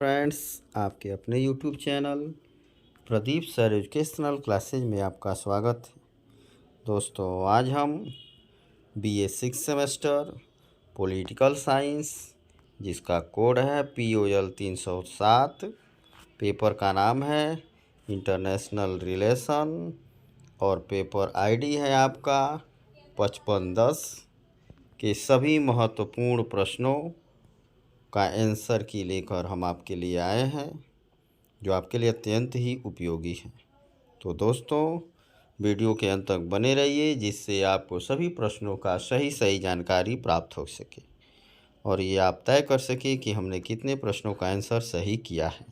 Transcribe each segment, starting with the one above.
Friends, आपके अपने YouTube channel Pradeep sir educational classes में आपका स्वागत है। दोस्तों, आज हम बीए 6 सेमेस्टर पॉलिटिकल साइंस, जिसका कोड है POL 307, पेपर का नाम है इंटरनेशनल रिलेशन और पेपर आईडी है आपका 5510 के सभी महत्वपूर्ण प्रश्नों का आंसर की लेकर हम आपके लिए आए हैं, जो आपके लिए अत्यंत ही उपयोगी है। तो दोस्तों, वीडियो के अंत तक बने रहिए, जिससे आपको सभी प्रश्नों का सही जानकारी प्राप्त हो सके और ये आप तय कर सके कि हमने कितने प्रश्नों का आंसर सही किया है।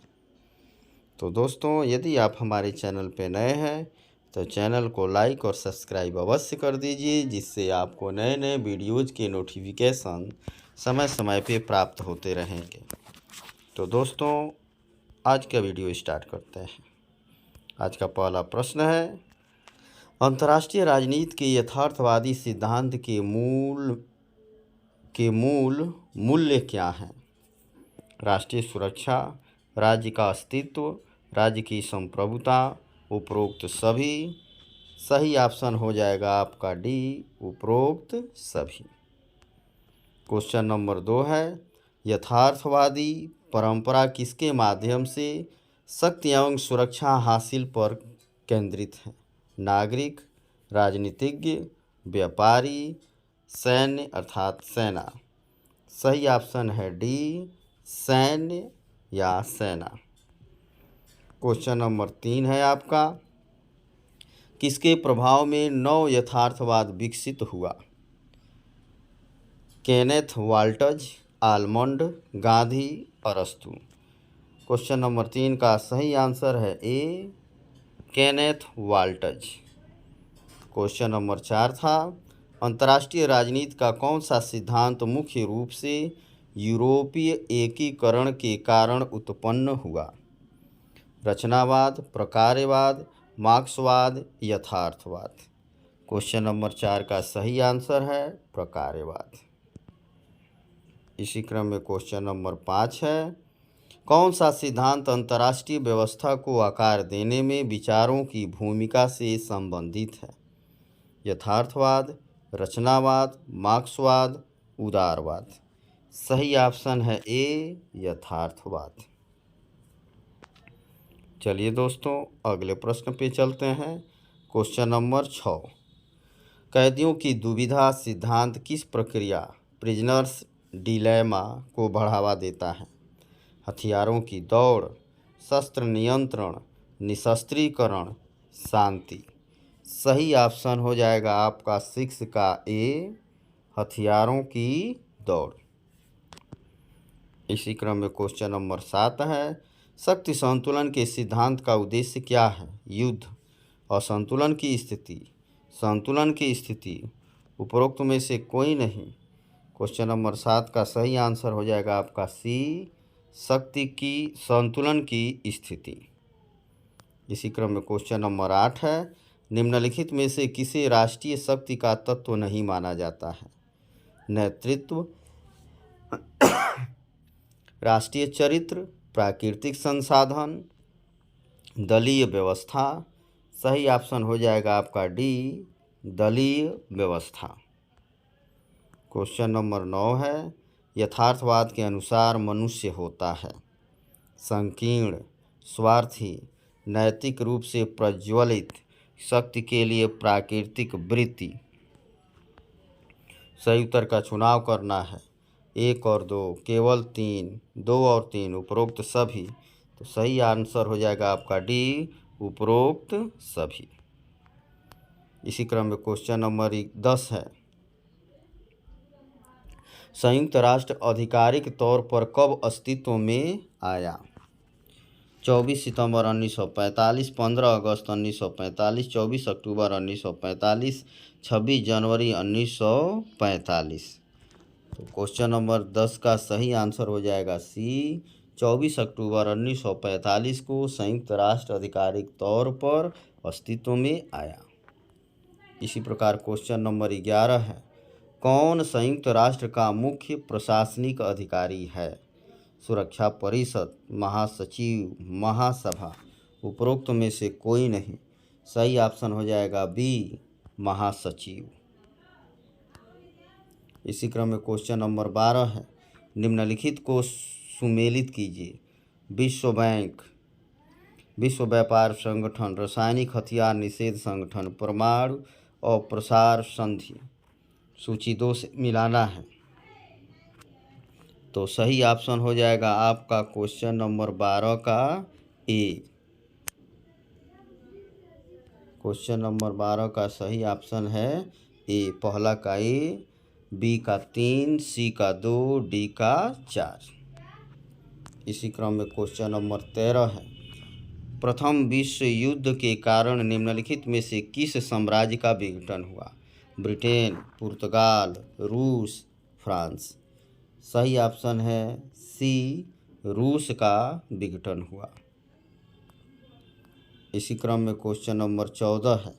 तो दोस्तों, यदि आप हमारे चैनल पर नए हैं तो चैनल को लाइक और सब्सक्राइब अवश्य कर दीजिए, जिससे आपको नए नए वीडियोज़ के नोटिफिकेशन समय समय पे प्राप्त होते रहेंगे। तो दोस्तों, आज का वीडियो स्टार्ट करते हैं। आज का पहला प्रश्न है, अंतर्राष्ट्रीय राजनीति के यथार्थवादी सिद्धांत के मूल मूल्य क्या हैं? राष्ट्रीय सुरक्षा, राज्य का अस्तित्व, राज्य की संप्रभुता, उपरोक्त सभी। सही ऑप्शन हो जाएगा आपका डी, उपरोक्त सभी। क्वेश्चन नंबर 2 है, यथार्थवादी परंपरा किसके माध्यम से शक्ति एवं सुरक्षा हासिल पर केंद्रित है? नागरिक, राजनीतिज्ञ, व्यापारी, सैन्य अर्थात सेना। सही ऑप्शन है डी, सैन्य या सेना। क्वेश्चन नंबर 3 है आपका, किसके प्रभाव में नव यथार्थवाद विकसित हुआ? केनेथ वाल्टज, आलमंड, गांधी, अरस्तु। क्वेश्चन नंबर 3 का सही आंसर है ए, केनेथ वाल्टज। क्वेश्चन नंबर 4 था, अंतर्राष्ट्रीय राजनीति का कौन सा सिद्धांत मुख्य रूप से यूरोपीय एकीकरण के कारण उत्पन्न हुआ? रचनावाद, प्रकार्यवाद, मार्क्सवाद, यथार्थवाद। क्वेश्चन नंबर 4 का सही आंसर है प्रकार्यवाद। इसी क्रम में क्वेश्चन नंबर 5 है, कौन सा सिद्धांत अंतर्राष्ट्रीय व्यवस्था को आकार देने में विचारों की भूमिका से संबंधित है? यथार्थवाद, रचनावाद, मार्क्सवाद, उदारवाद। सही ऑप्शन है ए, यथार्थवाद। चलिए दोस्तों, अगले प्रश्न पे चलते हैं। क्वेश्चन नंबर 6, कैदियों की दुविधा सिद्धांत किस प्रक्रिया, प्रिजनर्स डिलेमा, को बढ़ावा देता है? हथियारों की दौड़, शस्त्र नियंत्रण, निशस्त्रीकरण, शांति। सही ऑप्शन हो जाएगा आपका 6 का ए, हथियारों की दौड़। इसी क्रम में क्वेश्चन नंबर 7 है, शक्ति संतुलन के सिद्धांत का उद्देश्य क्या है? युद्ध, असंतुलन की स्थिति, संतुलन की स्थिति, उपरोक्त में से कोई नहीं। क्वेश्चन नंबर 7 का सही आंसर हो जाएगा आपका सी, शक्ति की संतुलन की स्थिति। इसी क्रम में क्वेश्चन नंबर 8 है, निम्नलिखित में से किसे राष्ट्रीय शक्ति का तत्व नहीं माना जाता है? नेतृत्व, राष्ट्रीय चरित्र, प्राकृतिक संसाधन, दलीय व्यवस्था। सही ऑप्शन हो जाएगा आपका डी, दलीय व्यवस्था। क्वेश्चन नंबर 9 है, यथार्थवाद के अनुसार मनुष्य होता है संकीर्ण, स्वार्थी, नैतिक रूप से प्रज्वलित, शक्ति के लिए प्राकृतिक वृत्ति। सही उत्तर का चुनाव करना है, 1 और 2, केवल 3, 2 और 3, उपरोक्त सभी। तो सही आंसर हो जाएगा आपका डी, उपरोक्त सभी। इसी क्रम में क्वेश्चन नंबर 10 है, संयुक्त राष्ट्र आधिकारिक तौर पर कब अस्तित्व में आया? 24 सितंबर 1945, 15 अगस्त 1945, 24 अक्टूबर 1945, 26 जनवरी 1945। तो क्वेश्चन नंबर 10 का सही आंसर हो जाएगा सी, 24 अक्टूबर 1945 को संयुक्त राष्ट्र आधिकारिक तौर पर अस्तित्व में आया। इसी प्रकार क्वेश्चन नंबर 11 है, कौन संयुक्त राष्ट्र का मुख्य प्रशासनिक अधिकारी है? सुरक्षा परिषद, महासचिव, महासभा। उपरोक्त में से कोई नहीं। सही ऑप्शन हो जाएगा बी, महासचिव। इसी क्रम में क्वेश्चन नंबर 12 है, निम्नलिखित को सुमेलित कीजिए। विश्व बैंक, विश्व व्यापार संगठन, रासायनिक हथियार निषेध संगठन, परमाणु और प्रसार संधि। सूची 2 से मिलाना है। तो सही ऑप्शन हो जाएगा आपका क्वेश्चन नंबर 12 का ए। क्वेश्चन नंबर 12 का सही ऑप्शन है ए, पहला का ए, बी का 3, सी का 2, डी का 4। इसी क्रम में क्वेश्चन नंबर 13 है, प्रथम विश्व युद्ध के कारण निम्नलिखित में से किस साम्राज्य का विघटन हुआ? ब्रिटेन, पुर्तगाल, रूस, फ्रांस। सही ऑप्शन है सी, रूस का विघटन हुआ। इसी क्रम में क्वेश्चन नंबर 14 है,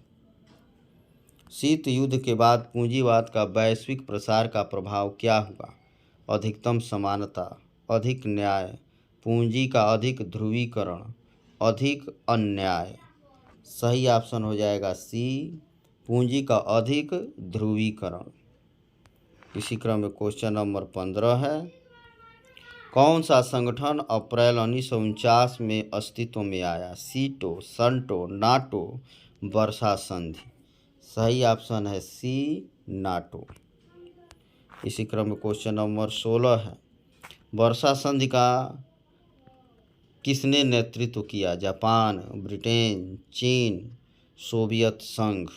शीत युद्ध के बाद पूंजीवाद का वैश्विक प्रसार का प्रभाव क्या हुआ? अधिकतम समानता, अधिक न्याय, पूंजी का अधिक ध्रुवीकरण, अधिक अन्याय। सही ऑप्शन हो जाएगा सी, पूंजी का अधिक ध्रुवीकरण। इसी क्रम में क्वेश्चन नंबर 15 है, कौन सा संगठन अप्रैल 1949 में अस्तित्व में आया? सीटो, संटो, नाटो, वर्षा संधि। सही ऑप्शन है सी, नाटो। इसी क्रम में क्वेश्चन नंबर 16 है, वर्षा संधि का किसने नेतृत्व किया? जापान, ब्रिटेन, चीन, सोवियत संघ।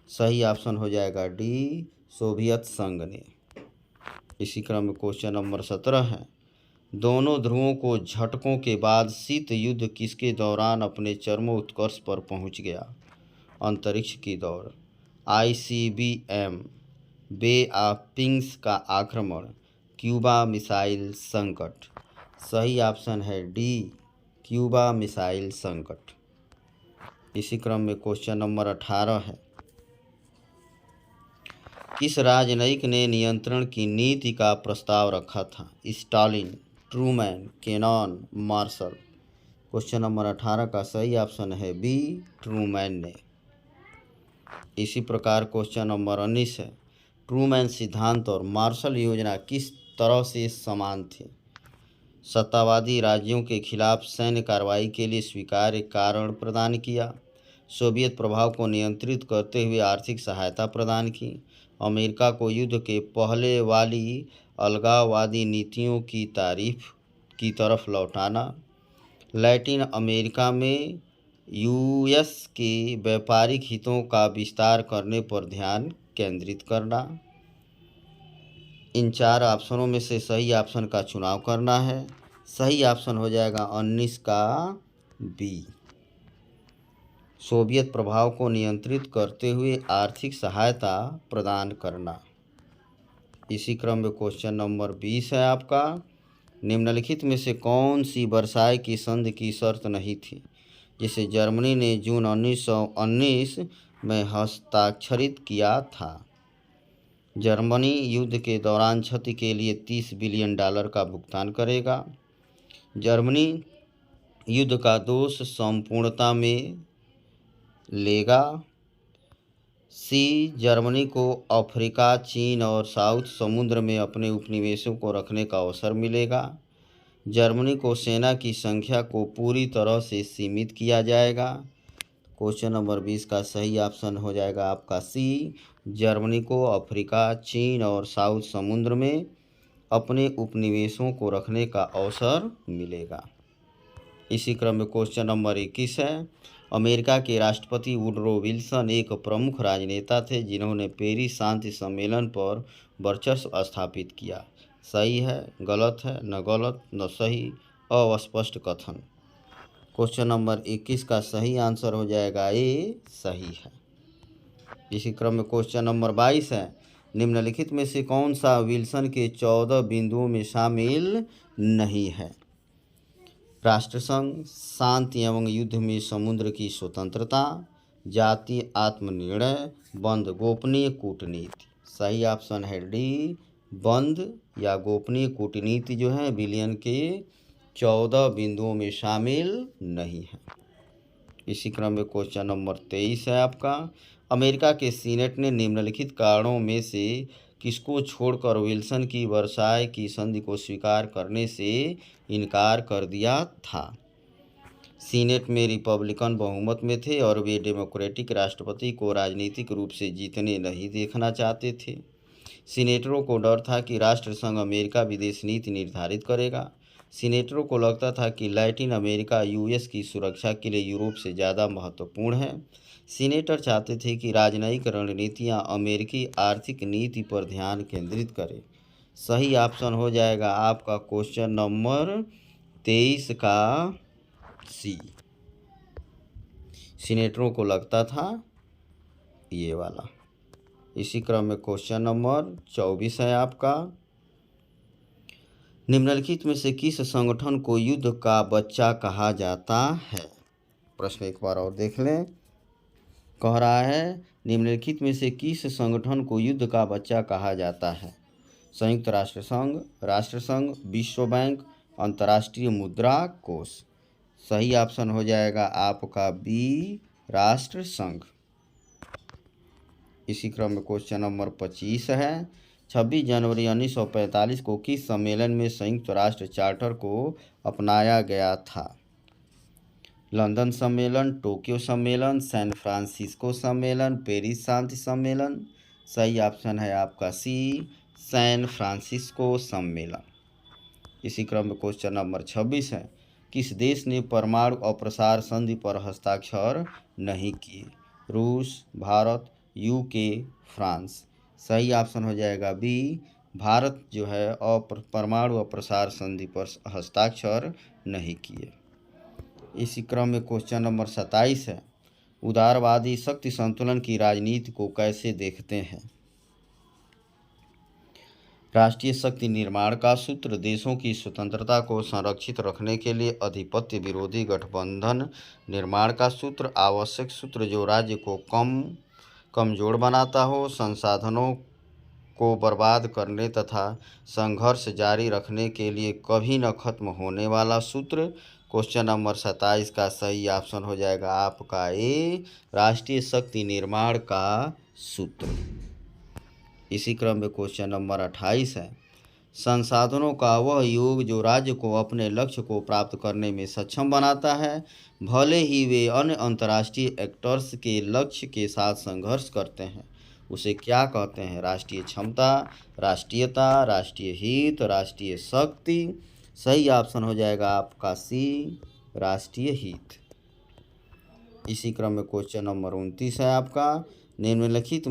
सही ऑप्शन हो जाएगा डी, सोवियत संघ ने। इसी क्रम में क्वेश्चन नंबर 17 है, दोनों ध्रुवों को झटकों के बाद शीत युद्ध किसके दौरान अपने चरमोत्कर्ष पर पहुंच गया? अंतरिक्ष की दौड़, ICBM, बे ऑफ पिंग्स का आक्रमण, क्यूबा मिसाइल संकट। सही ऑप्शन है डी, क्यूबा मिसाइल संकट। इसी क्रम में क्वेश्चन नंबर 18 है, किस राजनयिक ने नियंत्रण की नीति का प्रस्ताव रखा था? Stalin, Truman, Kennan, Marshall. Question number 18 का सही ऑप्शन है बी, ट्रूमैन ने। इसी प्रकार क्वेश्चन नंबर 19 है, ट्रूमैन सिद्धांत और मार्शल योजना किस तरह से समान थे? सत्तावादी राज्यों के खिलाफ सैन्य कार्रवाई के लिए स्वीकार्य कारण प्रदान किया, सोवियत प्रभाव को नियंत्रित करते हुए आर्थिक सहायता प्रदान की, अमेरिका को युद्ध के पहले वाली अलगाववादी नीतियों की तारीफ की तरफ लौटाना, लैटिन अमेरिका में यूएस के व्यापारिक हितों का विस्तार करने पर ध्यान केंद्रित करना। इन 4 ऑप्शनों में से सही ऑप्शन का चुनाव करना है। सही ऑप्शन हो जाएगा 19 का बी, सोवियत प्रभाव को नियंत्रित करते हुए आर्थिक सहायता प्रदान करना। इसी क्रम में क्वेश्चन नंबर 20 है आपका, निम्नलिखित में से कौन सी वर्साय की संधि की शर्त नहीं थी जिसे जर्मनी ने जून 1919 में हस्ताक्षरित किया था? जर्मनी युद्ध के दौरान क्षति के लिए $30 बिलियन का भुगतान करेगा। जर्मनी युद्ध का दोष संपूर्णता में लेगा। सी, जर्मनी को अफ्रीका, चीन और साउथ समुद्र में अपने उपनिवेशों को रखने का अवसर मिलेगा। जर्मनी को सेना की संख्या को पूरी तरह से सीमित किया जाएगा। क्वेश्चन नंबर 20 का सही ऑप्शन हो जाएगा आपका सी, जर्मनी को अफ्रीका, चीन और साउथ समुद्र में अपने उपनिवेशों को रखने का अवसर मिलेगा। इसी क्रम में क्वेश्चन नंबर 21 है, अमेरिका के राष्ट्रपति वुडरो विल्सन एक प्रमुख राजनेता थे जिन्होंने पेरिस शांति सम्मेलन पर वर्चस्व स्थापित किया। सही है, गलत है, न गलत न सही, अस्पष्ट कथन। क्वेश्चन नंबर 21 का सही आंसर हो जाएगा ए, सही है। इसी क्रम में क्वेश्चन नंबर 22 है, निम्नलिखित में से कौन सा विल्सन के 14 बिंदुओं में शामिल नहीं है? राष्ट्रसंघ, शांति एवं युद्ध में समुद्र की स्वतंत्रता, जातीय आत्मनिर्णय, बंद गोपनीय कूटनीति। सही ऑप्शन है डी, बंद या गोपनीय कूटनीति जो है विलियन के 14 बिंदुओं में शामिल नहीं है। इसी क्रम में क्वेश्चन नंबर 23 है आपका, अमेरिका के सीनेट ने निम्नलिखित कारणों में से किसको छोड़कर विल्सन की वर्साय की संधि को स्वीकार करने से इनकार कर दिया था। सीनेट में रिपब्लिकन बहुमत में थे और वे डेमोक्रेटिक राष्ट्रपति को राजनीतिक रूप से जीतने नहीं देखना चाहते थे। सीनेटरों को डर था कि राष्ट्रसंघ अमेरिका विदेश नीति निर्धारित करेगा। सीनेटरों को लगता था कि लैटिन अमेरिका यूएस की सुरक्षा के लिए यूरोप से ज़्यादा महत्वपूर्ण है। सीनेटर चाहते थे कि राजनयिक रणनीतियां अमेरिकी आर्थिक नीति पर ध्यान केंद्रित करें। सही ऑप्शन हो जाएगा आपका क्वेश्चन नंबर 23 का सी। सीनेटरों को लगता था ये वाला। इसी क्रम में क्वेश्चन नंबर 24 है आपका, निम्नलिखित में से किस संगठन को युद्ध का बच्चा कहा जाता है। प्रश्न एक बार और देख लें। कह रहा है निम्नलिखित में से किस संगठन को युद्ध का बच्चा कहा जाता है। संयुक्त राष्ट्र संघ, राष्ट्रसंघ, विश्व बैंक, अंतर्राष्ट्रीय मुद्रा कोष। सही ऑप्शन हो जाएगा आपका बी, राष्ट्र संघ। इसी क्रम में क्वेश्चन नंबर 25 है, 26 जनवरी 1945 को किस सम्मेलन में संयुक्त राष्ट्र चार्टर को अपनाया गया था। लंदन सम्मेलन, टोक्यो सम्मेलन, सैन फ्रांसिस्को सम्मेलन, पेरिस शांति सम्मेलन। सही ऑप्शन है आपका सी, सैन फ्रांसिस्को सम्मेलन। इसी क्रम में क्वेश्चन नंबर 26 है, किस देश ने परमाणु अप्रसार संधि पर हस्ताक्षर नहीं किए। रूस, भारत, यूके, फ्रांस। सही ऑप्शन हो जाएगा बी, भारत जो है परमाणु अप्रसार संधि पर हस्ताक्षर नहीं किए। इसी क्रम में क्वेश्चन नंबर 27 है, उदारवादी शक्ति संतुलन की राजनीति को कैसे देखते हैं। राष्ट्रीय शक्ति निर्माण का सूत्र, देशों की स्वतंत्रता को संरक्षित रखने के लिए आधिपत्य विरोधी गठबंधन निर्माण का सूत्र, आवश्यक सूत्र जो राज्य को कमजोर बनाता हो, संसाधनों को बर्बाद करने तथा संघर्ष जारी रखने के लिए कभी न खत्म होने वाला सूत्र। क्वेश्चन नंबर 27 का सही ऑप्शन हो जाएगा आपका ए, राष्ट्रीय शक्ति निर्माण का सूत्र। इसी क्रम में क्वेश्चन नंबर 28 है, संसाधनों का वह योग जो राज्य को अपने लक्ष्य को प्राप्त करने में सक्षम बनाता है, भले ही वे अन्य अंतर्राष्ट्रीय एक्टर्स के लक्ष्य के साथ संघर्ष करते हैं, उसे क्या कहते हैं। राष्ट्रीय क्षमता, राष्ट्रीयता, राष्ट्रीय हित, राष्ट्रीय शक्ति। सही ऑप्शन हो जाएगा आपका सी, राष्ट्रीय हित। इसी क्रम में क्वेश्चन नंबर 29 है आपका, निम्नलिखित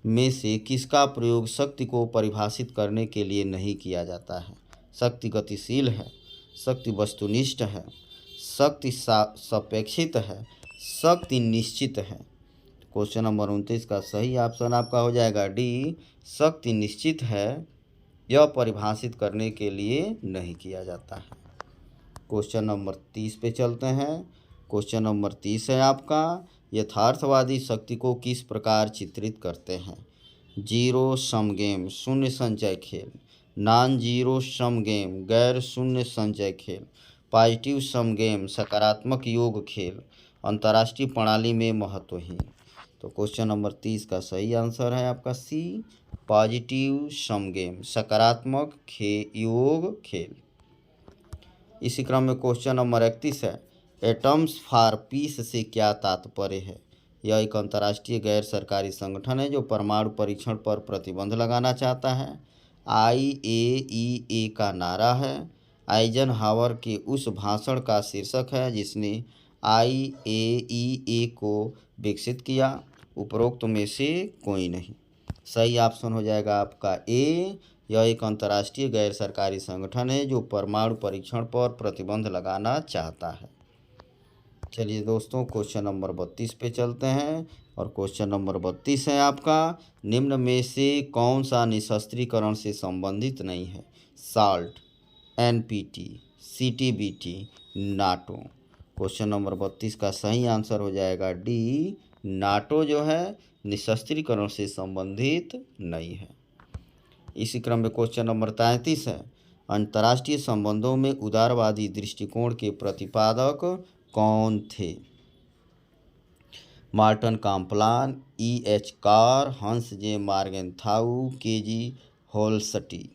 में से किसका प्रयोग शक्ति को परिभाषित करने के लिए नहीं किया जाता है। शक्ति गतिशील है, शक्ति वस्तुनिष्ठ है, शक्ति सापेक्षित है, शक्ति निश्चित है। क्वेश्चन नंबर 29 का सही ऑप्शन आपका हो जाएगा डी, शक्ति निश्चित है, यह परिभाषित करने के लिए नहीं किया जाता है। क्वेश्चन नंबर 30 पे चलते हैं। क्वेश्चन नंबर 30 है आपका, यथार्थवादी शक्ति को किस प्रकार चित्रित करते हैं। जीरो सम गेम, शून्य संचय खेल। नॉन जीरो सम गेम, गैर शून्य संचय खेल। पॉजिटिव सम गेम, सकारात्मक योग खेल। अंतर्राष्ट्रीय प्रणाली में महत्वहीन। तो क्वेश्चन नंबर 30 का सही आंसर है आपका सी, पॉजिटिव सम गेम, सकारात्मक योग खेल। इसी क्रम में क्वेश्चन नंबर 31 है, एटम्स फॉर पीस से क्या तात्पर्य है। यह एक अंतर्राष्ट्रीय गैर सरकारी संगठन है जो परमाणु परीक्षण पर प्रतिबंध लगाना चाहता है। IAEA का नारा है। आइजनहावर के उस भाषण का शीर्षक है जिसने IAEA को विकसित किया। उपरोक्त में से कोई नहीं। सही ऑप्शन हो जाएगा आपका ए, यह एक अंतर्राष्ट्रीय गैर सरकारी संगठन है जो परमाणु परीक्षण पर प्रतिबंध लगाना चाहता है। चलिए दोस्तों, क्वेश्चन नंबर 32 पे चलते हैं और क्वेश्चन नंबर 32 है आपका, निम्न में से कौन सा निशस्त्रीकरण से संबंधित नहीं है। Salt, NPT, CTBT, NATO. Question number 32 का सही आंसर हो जाएगा डी, नाटो जो है निशस्त्रीकरण से संबंधित नहीं है। इसी क्रम में क्वेश्चन नंबर 33 है, अंतर्राष्ट्रीय संबंधों में उदारवादी दृष्टिकोण के प्रतिपादक कौन थे? Marton काम्पलान, E.H. कार, हंस जे मार्गेनथाउ, के.जी. होल्सटी।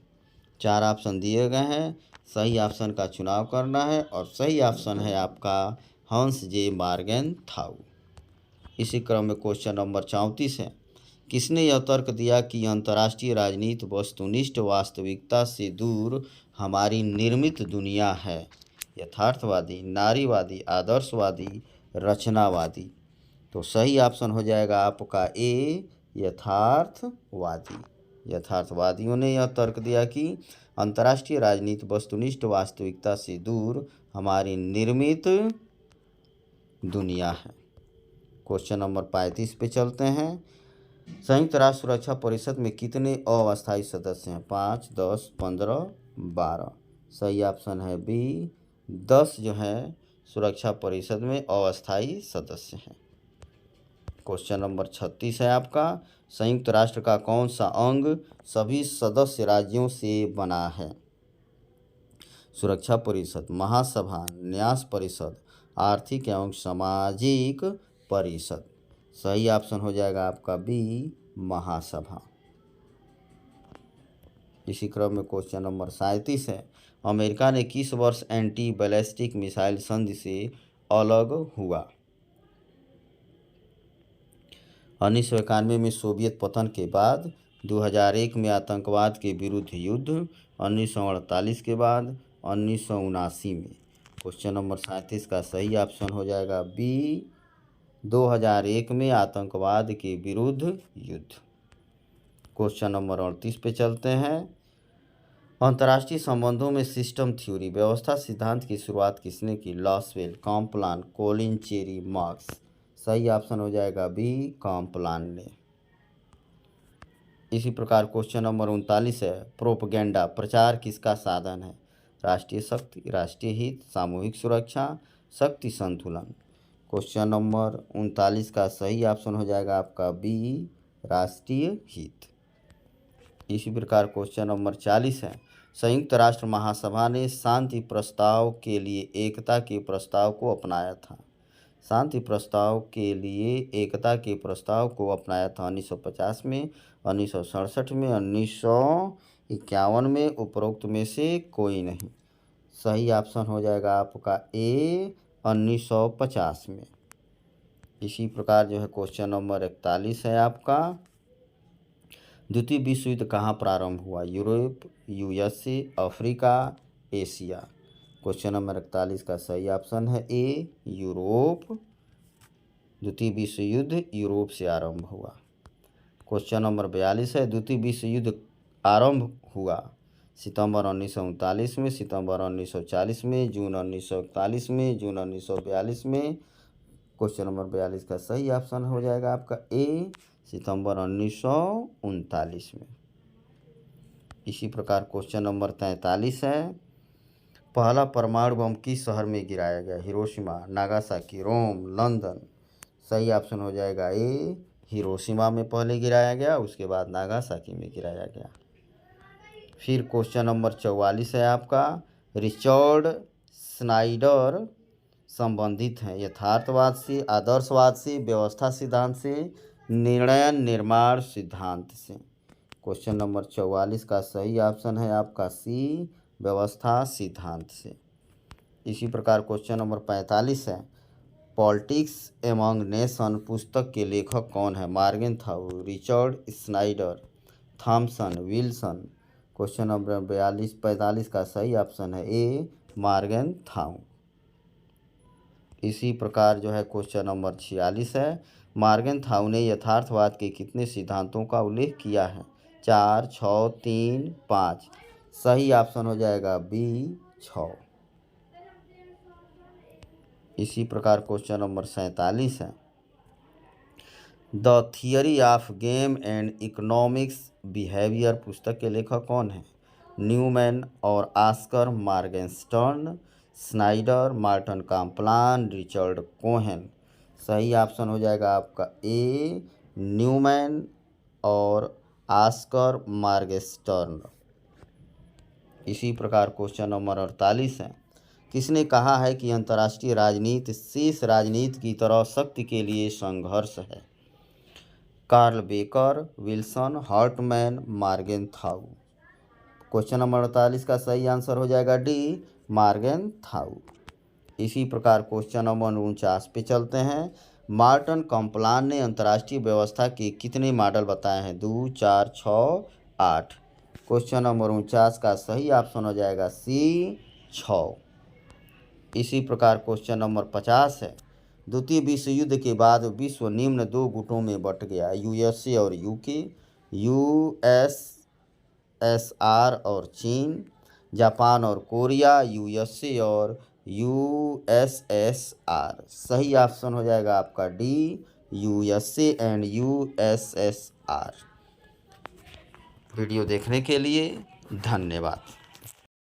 4 ऑप्शन दिए गए हैं, सही ऑप्शन का चुनाव करना है और सही ऑप्शन है आपका हंस जे मार्गेनथाउ। इसी क्रम में क्वेश्चन नंबर 34 है, किसने यह तर्क दिया कि अंतर्राष्ट्रीय राजनीति वस्तुनिष्ठ वास्तविकता से दूर हमारी निर्मित दुनिया है? यथार्थवादी, नारीवादी, आदर्शवादी, रचनावादी। तो सही ऑप्शन हो जाएगा आपका ए, यथार्थवादी। यथार्थवादियों ने यह तर्क दिया कि अंतर्राष्ट्रीय राजनीति वस्तुनिष्ठ वास्तविकता से दूर हमारी निर्मित दुनिया है। क्वेश्चन नंबर 35 पे चलते हैं, संयुक्त राष्ट्र सुरक्षा परिषद में कितने अस्थायी सदस्य हैं? 5, 10, 15, 12। सही ऑप्शन है बी, 10 जो है सुरक्षा परिषद में अस्थायी सदस्य हैं। क्वेश्चन नंबर 36 है आपका, संयुक्त राष्ट्र का कौन सा अंग सभी सदस्य राज्यों से बना है? सुरक्षा परिषद, महासभा, न्यास परिषद, आर्थिक एवं सामाजिक परिषद। सही ऑप्शन हो जाएगा आपका बी, महासभा। इसी क्रम में क्वेश्चन नंबर 37 है, अमेरिका ने किस वर्ष एंटी बैलिस्टिक मिसाइल संधि से अलग हुआ? 1991 में सोवियत पतन के बाद, 2001 में आतंकवाद के विरुद्ध युद्ध, 1948 के बाद, 1979 में। क्वेश्चन नंबर 37 का सही ऑप्शन हो जाएगा बी, 2001 में आतंकवाद के विरुद्ध युद्ध। क्वेश्चन नंबर 38 पे चलते हैं, अंतर्राष्ट्रीय संबंधों में सिस्टम थ्योरी व्यवस्था सिद्धांत की शुरुआत किसने की? Lasswell, Kaplan, Colin Cherry, Marx. सही ऑप्शन हो जाएगा बी, काम्पलान ने। इसी प्रकार क्वेश्चन नंबर 39 है, प्रोपगेंडा प्रचार किसका साधन है? राष्ट्रीय शक्ति, राष्ट्रीय हित, सामूहिक सुरक्षा, शक्ति संतुलन। क्वेश्चन नंबर 39 का सही ऑप्शन हो जाएगा आपका बी, राष्ट्रीय हित। इसी प्रकार क्वेश्चन नंबर 40 है, संयुक्त राष्ट्र महासभा ने शांति प्रस्ताव के लिए एकता के प्रस्ताव को अपनाया था। शांति प्रस्ताव के लिए एकता के प्रस्ताव को अपनाया था 1950 में, 1967 में, 1951 में, उपरोक्त में से कोई नहीं। सही ऑप्शन हो जाएगा आपका ए, 1950 में। इसी प्रकार जो है क्वेश्चन नंबर 41 है आपका, द्वितीय विश्व युद्ध कहाँ प्रारंभ हुआ? Europe, USA, Africa, Asia. Question number 41 का सही ऑप्शन है ए, यूरोप। द्वितीय विश्व युद्ध यूरोप से आरंभ हुआ। क्वेश्चन नंबर 42 है, द्वितीय विश्व युद्ध आरंभ हुआ सितंबर 1939 में, सितंबर 1940 में, जून 1941 में, जून 1942 में। क्वेश्चन नंबर 42 का सही ऑप्शन हो जाएगा आपका ए, सितंबर 1939 में। इसी प्रकार क्वेश्चन नंबर 43 है, पहला परमाणु बम किस शहर में गिराया गया? हिरोशिमा, नागासाकी, रोम, लंदन। सही ऑप्शन हो जाएगा ए, हिरोशिमा में पहले गिराया गया, उसके बाद नागासाकी में गिराया गया। फिर क्वेश्चन नंबर 44 है आपका, रिचर्ड स्नाइडर संबंधित हैं यथार्थवाद से, आदर्शवाद से, व्यवस्था सिद्धांत से, निर्णय निर्माण सिद्धांत से। क्वेश्चन नंबर 44 का सही ऑप्शन है आपका सी, व्यवस्था सिद्धांत से। इसी प्रकार क्वेश्चन नंबर 45 है, पॉलिटिक्स एमंग नेशन पुस्तक के लेखक कौन है? Morgenthau, Richard Snyder, Thomson, Wilson. Question number 45 का सही ऑप्शन है ए, मार्गेनथाउ। इसी प्रकार जो है क्वेश्चन नंबर 46 है, मार्गेनथाउ ने यथार्थवाद के कितने सिद्धांतों का उल्लेख किया है? 4, 6, 3, 5। सही ऑप्शन हो जाएगा बी, 6। इसी प्रकार क्वेश्चन नंबर 47 है, the theory of game and economics behavior पुस्तक के लेखक कौन है? न्यूमैन और Oskar Morgenstern, Snyder, Morton Kaplan, Richard Cohen. सही ऑप्शन हो जाएगा आपका ए न्यूमैन और ऑस्कर मॉर्गेनस्टर्न। इसी प्रकार क्वेश्चन नंबर 48 है, किसने कहा है कि अंतर्राष्ट्रीय राजनीति शेष राजनीति की तरह शक्ति के लिए संघर्ष है? Carl Becker, Wilson, Hartmann, Morgenthau. Question number 48 का सही आंसर हो जाएगा डी मॉर्गेनथाउ। इसी प्रकार क्वेश्चन नंबर 49 पे चलते हैं। मार्टिन कॉम्प्लान ने अंतर्राष्ट्रीय व्यवस्था के कितने मॉडल बताए हैं? 2, 4, 6, 8। क्वेश्चन नंबर 49 का सही ऑप्शन हो जाएगा सी 6। इसी प्रकार क्वेश्चन नंबर 50 है, द्वितीय विश्व युद्ध के बाद विश्व निम्न 2 गुटों में बंट गया, यूएसए और यूके, यूएसएसआर और चीन, जापान और कोरिया, यूएसए और यूएसएसआर। सही ऑप्शन हो जाएगा आपका D USA and USSR. Video देखने के लिए धन्यवाद।